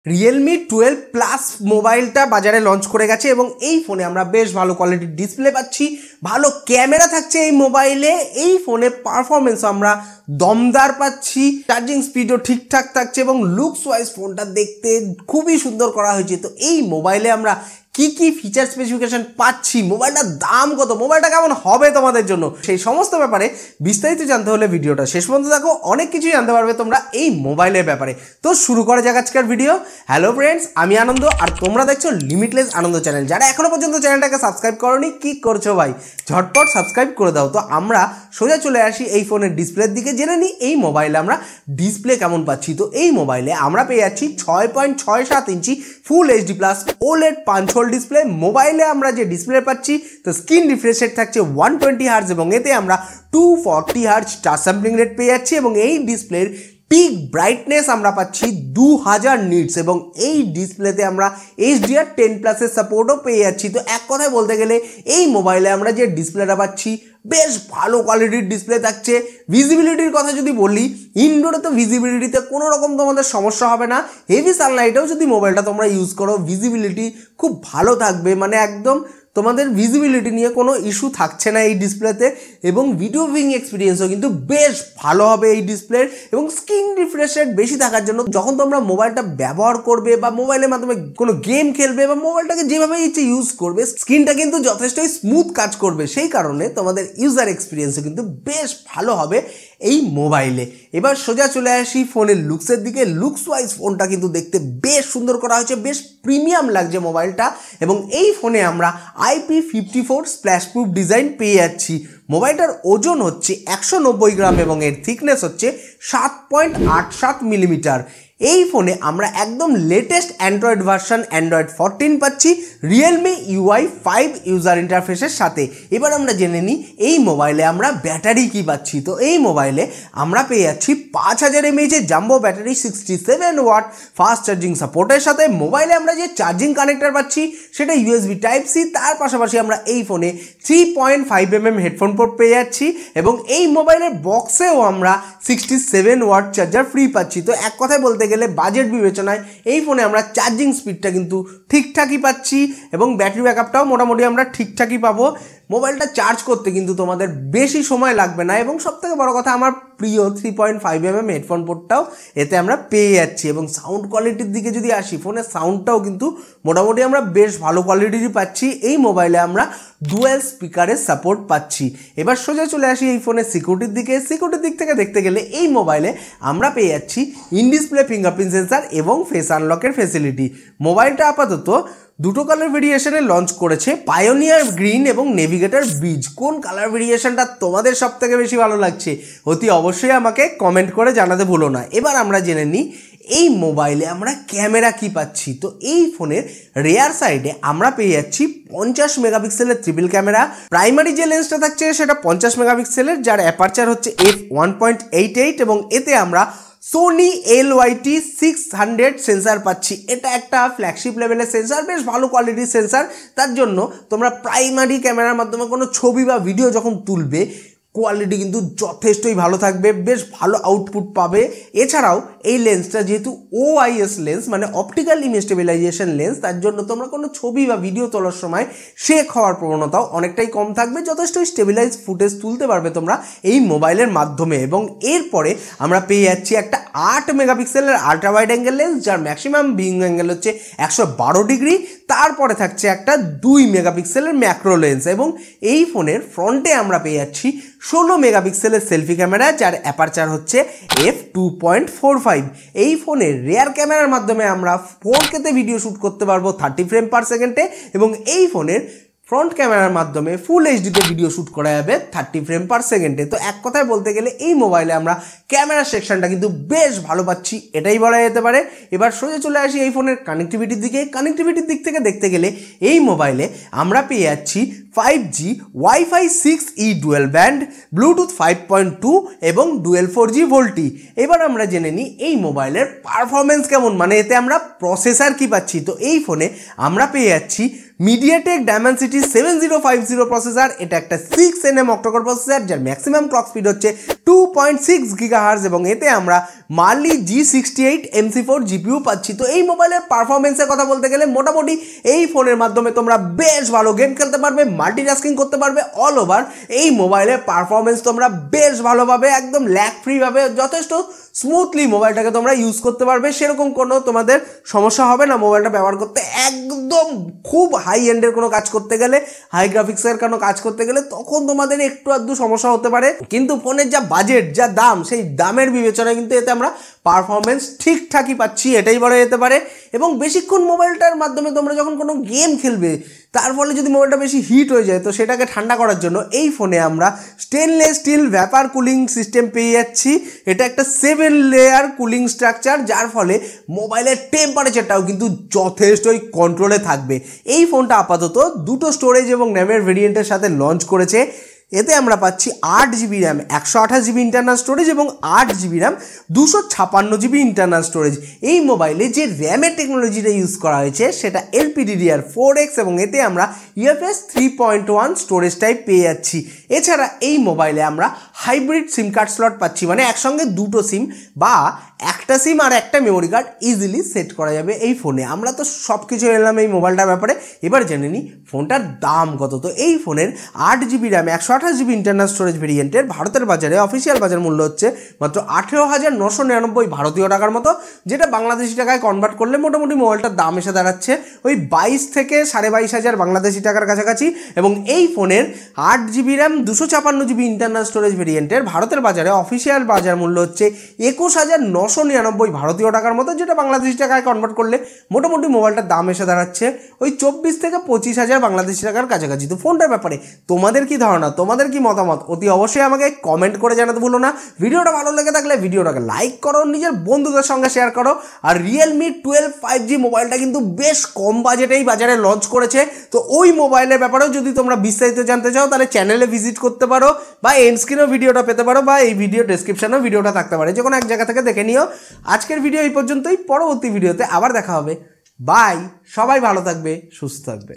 Realme 12 plus মোবাইলটা বাজারে launch করে গেছে এবং এই ফোনে আমরা বেশ ভালো কোয়ালিটির ডিসপ্লে পাচ্ছি, ভালো ক্যামেরা থাকছে এই মোবাইলে। এই ফোনে পারফরমেন্স আমরা দমদার পাচ্ছি, চার্জিং স্পিডও ঠিকঠাক থাকছে এবং লুকস ওয়াইজ ফোনটা দেখতে খুবই সুন্দর করা হয়েছে। তো এই মোবাইলে আমরা কি কি ফিচার স্পেসিফিকেশন পাচ্ছি, মোবাইলটার দাম কত, মোবাইলটা কেমন হবে তোমাদের জন্য, সেই সমস্ত ব্যাপারে বিস্তারিত জানতে হলে ভিডিওটা শেষ পর্যন্ত দেখো, অনেক কিছুই জানতে পারবে তোমরা এই মোবাইলের ব্যাপারে। তো শুরু করা যাক আজকের ভিডিও। হ্যালো ফ্রেন্ডস, আমি আনন্দ আর তোমরা দেখছো লিমিটলেস আনন্দ চ্যানেল। যারা এখনো পর্যন্ত চ্যানেলটাকে সাবস্ক্রাইব করোনি, কি করছো ভাই, ঝটপট সাবস্ক্রাইব করে দাও। তো আমরা সোজা চলে আসি এই ফোনের ডিসপ্লের দিকে, জেনে নিই এই মোবাইলে আমরা ডিসপ্লে কেমন পাচ্ছি। তো এই মোবাইলে আমরা পেয়ে যাচ্ছি 6.67 inch full HD plus OLED punch hole display. মোবাইলে আমরা যে ডিসপ্লে পাচ্ছি তো স্ক্রিন রিফ্রেশ রেট থাকছে 120 হার্জ এবং এতে আমরা 240 হার্জ টাচ স্যাম্পলিং রেট পেয়ে যাচ্ছি এবং এই ডিসপ্লের পিক ব্রাইটনেস আমরা পাচ্ছি 2000 নিটস এবং এই ডিসপ্লেতে আমরা HDR10+ সাপোর্টও পেয়ে যাচ্ছি। তো এক কথায় বলতে গেলে এই মোবাইলে আমরা যে ডিসপ্লেটা পাচ্ছি বেশ ভালো কোয়ালিটির ডিসপ্লে থাকছে। ভিজিবিলিটির কথা যদি বলি, ইনডোরে তো ভিজিবিলিটিতে কোনো রকম তোমাদের সমস্যা হবে না। হেভি সানলাইটেও যদি মোবাইলটা তোমরা ইউজ করো ভিজিবিলিটি খুব ভালো থাকবে, মানে একদম তোমাদের ভিজিবিলিটি নিয়ে কোনো ইস্যু থাকছে না এই ডিসপ্লেতে। এবং ভিডিও ভিউইং এক্সপিরিয়েন্সও কিন্তু বেশ ভালো হবে এই ডিসপ্লের এবং স্ক্রিন রিফ্রেশ রেট বেশি থাকার জন্য যখন তোমরা মোবাইলটা ব্যবহার করবে বা মোবাইলের মাধ্যমে কোনো গেম খেলবে বা মোবাইলটাকে যেভাবে ইচ্ছে ইউজ করবে, স্ক্রিনটা কিন্তু যথেষ্টই স্মুথ কাজ করবে। সেই কারণে তোমাদের ইউজার এক্সপিরিয়েন্সও কিন্তু বেশ ভালো হবে এই মোবাইলে। এবার সোজা চলে আসি ফোনের লুকসের দিকে। লুকস ওয়াইজ ফোনটা কিন্তু দেখতে বেশ সুন্দর করা হয়েছে, বেশ প্রিমিয়াম লাগছে মোবাইলটা এবং এই ফোনে আমরা IP54 স্প্ল্যাশ প্রুফ ডিজাইন পেয়ে যাচ্ছি। মোবাইলটার ওজন হচ্ছে 190 গ্রাম এবং এর থিকনেস হচ্ছে 7.87 মিলিমিটার। এই ফোনে আমরা একদম লেটেস্ট অ্যান্ড্রয়েড ভার্সন অ্যান্ড্রয়েড 14 পাচ্ছি রিয়েলমি UI 5 ইউজার ইন্টারফেসের সাথে। এবার আমরা জেনে নিই এই মোবাইলে আমরা ব্যাটারি কি পাচ্ছি। তো এই মোবাইলে আমরা পেয়ে যাচ্ছি 5000 mAh jumbo battery, 67 watt fast charging সাপোর্টের সাথে। মোবাইলে আমরা যে চার্জিং কানেক্টর পাচ্ছি সেটা USB Type-C। তার পাশাপাশি আমরা এই ফোনে 3.5mm হেডফোন পোর্ট পেয়ে যাচ্ছি এবং এই মোবাইলের বক্সেও আমরা 67 ওয়াট চার্জার ফ্রি পাচ্ছি। তো এক কথায় বলতে গেলে বাজেট বিবেচনায় এই ফোনে আমরা চার্জিং স্পিডটা কিন্তু ঠিকঠাকই পাচ্ছি এবং ব্যাটারি ব্যাকআপটাও মোটামুটি আমরা ঠিকঠাকই পাবো। মোবাইলটা চার্জ করতে কিন্তু তোমাদের বেশি সময় লাগবে না এবং সবথেকে বড় কথা আমার প্রিয় 3.5mm হেডফোন পোর্টটাও এতে আমরা পেয়ে যাচ্ছি। এবং সাউন্ড কোয়ালিটির দিকে যদি আসি, ফোনের সাউন্ডটাও কিন্তু মোটামুটি আমরা বেশ ভালো কোয়ালিটিরই পাচ্ছি। এই মোবাইলে আমরা ডুয়াল স্পিকারের সাপোর্ট পাচ্ছি। এবার সোজা চলে আসি এই ফোনের সিকিউরিটির দিকে। সিকিউরিটির দিক থেকে দেখতে গেলে এই মোবাইলে আমরা পেয়ে যাচ্ছি ইন ডিসপ্লে ফিঙ্গারপ্রিন্ট সেন্সার এবং ফেস আনলকের ফেসিলিটি। মোবাইলটা আপাতত দুটো কালার ভেরিয়েশনে লঞ্চ করেছে, পায়োনিয়ার গ্রিন এবং নেভিগেটর বিজ। কোন কালার ভেরিয়েশনটা তোমাদের সব থেকে বেশি ভালো লাগছে অতি অবশ্যই আমাকে কমেন্ট করে জানাতে ভুলো না। এবার আমরা জেনে নিই এই মোবাইলে আমরা ক্যামেরা কি পাচ্ছি। তো এই ফোনের রেয়ার সাইডে আমরা পেয়ে যাচ্ছি 50 মেগাপিক্সেলের ট্রিপল ক্যামেরা। প্রাইমারি যে লেন্সটা থাকছে সেটা 50 মেগাপিক্সেলের, যার অ্যাপারচার হচ্ছে f1.88 এবং এতে আমরা সোনি LYT600 সেন্সার পাচ্ছি। এটা একটা ফ্ল্যাগশিপ লেভেলের সেন্সার, বেশ ভালো কোয়ালিটির সেন্সার। তার জন্য তোমরা প্রাইমারি ক্যামেরার মাধ্যমে কোনো ছবি বা ভিডিও যখন তুলবে কোয়ালিটি কিন্তু যথেষ্টই ভালো থাকবে, বেশ ভালো আউটপুট পাবে। এছাড়াও এই লেন্সটা যেহেতু OIS লেন্স মানে অপটিক্যাল ইমেজ স্টেবিলাইজেশন লেন্স, তার জন্য তোমরা কোনো ছবি বা ভিডিও তোলার সময় শেক হওয়ার প্রবণতাও অনেকটাই কম থাকবে, যথেষ্টই স্টেবিলাইজ ফুটেজ তুলতে পারবে তোমরা এই মোবাইলের মাধ্যমে। এবং এরপরে আমরা পেয়ে যাচ্ছি একটা 8 মেগাপিক্সেলের আল্ট্রা ওয়াইড অ্যাঙ্গেল লেন্স, যার ম্যাক্সিমাম ভিউইং অ্যাঙ্গেল হচ্ছে 112 ডিগ্রি। তারপরে থাকছে একটা 2 মেগাপিক্সেলের ম্যাক্রো লেন্স এবং এই ফোনের ফ্রন্টে আমরা পেয়ে যাচ্ছি 16 মেগাপিক্সেলের সেলফি ক্যামেরা, যার অ্যাপারচার হচ্ছে f2.45। এই ফোনের রেয়ার ক্যামেরার মাধ্যমে আমরা 4K-তে ভিডিও শ্যুট করতে পারবো 30 ফ্রেম পার সেকেন্ডে এবং এই ফোনের ফ্রন্ট ক্যামেরার মাধ্যমে ফুল এইচডিতে ভিডিও শ্যুট করা যাবে 30 ফ্রেম পার সেকেন্ডে। তো এক কথায় বলতে গেলে এই মোবাইলে আমরা ক্যামেরা সেকশনটা কিন্তু বেশ ভালো পাচ্ছি, এটাই বলা যেতে পারে। এবার সোজা চলে আসি এই ফোনের কানেক্টিভিটির দিকে। কানেক্টিভিটির দিক থেকে দেখতে গেলে এই মোবাইলে আমরা পেয়ে যাচ্ছি 5G Wi-Fi 6E dual band, Bluetooth 5.2 এবং ডুয়েল 4G ভোল্টি। এবার আমরা জেনে নিই এই মোবাইলের পারফরমেন্স কেমন, মানে এতে আমরা প্রসেসর কি পাচ্ছি। তো এই ফোনে আমরা পেয়ে যাচ্ছি মিডিয়াটেক ডায়মেনসিটি 7050 প্রসেসর, এটা একটা 6nm অক্টোকোর প্রসেসর যার ম্যাক্সিমাম ক্লক স্পিড হচ্ছে 2.6 GHz এবং এতে আমরা মার্লি G68 MC4 জিপিইউ পাচ্ছি। তো এই মোবাইলের পারফরমেন্সের কথা বলতে গেলে মোটামুটি এই ফোনের মাধ্যমে তোমরা বেশ ভালো গেম খেলতে পারবে, মাল্টিটাস্কিং করতে পারবে। অল ওভার এই মোবাইলের পারফরমেন্স তোমরা বেশ ভালোভাবে একদম ল্যাগ ফ্রি ভাবে যথেষ্ট স্মুথলি মোবাইলটাকে তোমরা ইউজ করতে পারবে, সেরকম কোনো তোমাদের সমস্যা হবে না মোবাইলটা ব্যবহার করতে। একদম খুব হাই এন্ডের কোনো কাজ করতে গেলে, হাই গ্রাফিক্সের কোনো কাজ করতে গেলে তখন তোমাদের একটু আধটু সমস্যা হতে পারে, কিন্তু ফোনের যা বাজেট, যা দাম, সেই দামের বিবেচনায় কিন্তু এতে আমরা পারফরমেন্স ঠিকঠাকই পাচ্ছি, এটাই বলা যেতে পারে। এবং বেশিক্ষণ মোবাইলটার মাধ্যমে তোমরা যখন কোনো গেম খেলবে, তার ফলে যদি মোবাইলটা বেশি হিট হয়ে যায়, তো সেটাকে ঠান্ডা করার জন্য এই ফোনে আমরা stainless steel vapour cooling system পেয়ে যাচ্ছি। এটা একটা 7 লেয়ার কুলিং স্ট্রাকচার, যার ফলে মোবাইলের টেম্পারেচারটাও কিন্তু যথেষ্টই কন্ট্রোলে থাকবে। এই ফোনটা আপাতত দুটো স্টোরেজ এবং র্যামের ভেরিয়েন্টের সাথে লঞ্চ করেছে। এতে আমরা পাচ্ছি 8GB RAM 128GB internal storage এবং 8GB RAM 256GB internal storage. এই মোবাইলে যে র্যামের টেকনোলজিটা ইউজ করা হয়েছে সেটা LPDDR4X এবং এতে আমরা UFS 3.1 স্টোরেজ টাইপ পেয়ে যাচ্ছি। এছাড়া এই মোবাইলে আমরা হাইব্রিড সিম কার্ড স্লট পাচ্ছি, মানে একসঙ্গে দুটো সিম বা একটা সিম আর একটা মেমোরি কার্ড ইজিলি সেট করা যাবে এই ফোনে। আমরা তো সব কিছু এলাম এই মোবাইলটার ব্যাপারে, এবার জেনে নিই ফোনটার দাম কত। তো এই ফোনের 8GB RAM 128GB internal storage ভেরিয়েন্টের ভারতের বাজারে অফিসিয়াল বাজার মূল্য হচ্ছে মাত্র 18,999 ভারতীয় টাকার মতো, যেটা বাংলাদেশি টাকায় কনভার্ট করলে মোটামুটি মোবাইলটার দাম এসে দাঁড়াচ্ছে ওই 22 থেকে 22,500 বাংলাদেশি টাকার কাছাকাছি। এবং এই ফোনের 8GB RAM 256GB internal storage ভেরিয়েন্টের ভারতের বাজারে অফিসিয়াল বাজার মূল্য হচ্ছে 21,999 ভারতীয় টাকার মতো, যেটা বাংলাদেশি টাকায় কনভার্ট করলে মোটামুটি মোবাইলটার দাম এসে দাঁড়াচ্ছে ওই 24 থেকে 25,000 বাংলাদেশি টাকার কাছাকাছি। তো ফোনটার ব্যাপারে তোমাদের কি ধারণা, তোমাদের কি মতামত, অতি অবশ্যই আমাকে কমেন্ট করে জানাতে ভুলো না। ভিডিওটা ভালো লেগে থাকলে ভিডিওটাকে লাইক করো, নিজের বন্ধুদের সঙ্গে শেয়ার করো। আর Realme 12 5G মোবাইলটা কিন্তু বেশ কম বাজেটেই বাজারে লঞ্চ করেছে। তো ওই মোবাইলের ব্যাপারেও যদি তোমরা বিস্তারিত জানতে চাও তাহলে চ্যানেলে ভিজিট করতে পারো, বা এন্ড স্ক্রিনেও ভিডিওটা পেতে পারো, বা এই ভিডিও ডেসক্রিপশনেও ভিডিওটা থাকতে পারে, যে কোনো এক জায়গা থেকে দেখে নিও। আজকের ভিডিও এই পর্যন্তই, পরবর্তী ভিডিওতে আবার দেখা হবে। বাই, সবাই ভালো থাকবে, সুস্থ থাকবে।